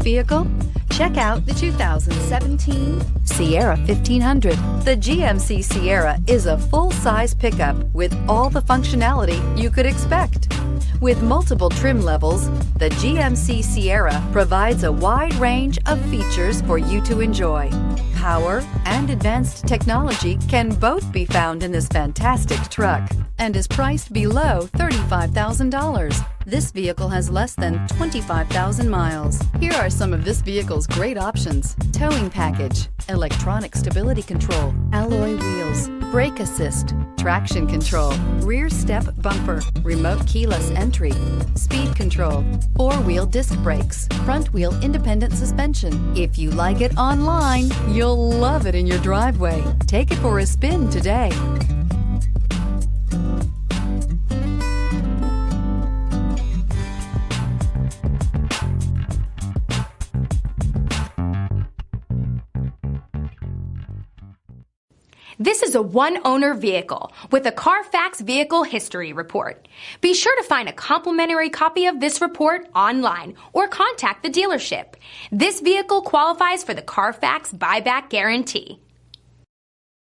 vehicle? Check out the 2017 Sierra 1500. The GMC Sierra is a full-size pickup with all the functionality you could expect. With multiple trim levels, the GMC Sierra provides a wide range of features for you to enjoy. Power and advanced technology can both be found in this fantastic truck and is priced below $35,000. This vehicle has less than 25,000 miles. Here are some of this vehicle's great options: towing package, electronic stability control, alloy wheels, brake assist, traction control, rear step bumper, remote keyless entry, speed control, four-wheel disc brakes, front wheel independent suspension. If you like it online, you'll love it in your driveway. Take it for a spin today. This is a one-owner vehicle with a Carfax Vehicle History Report. Be sure to find a complimentary copy of this report online or contact the dealership. This vehicle qualifies for the Carfax Buyback Guarantee.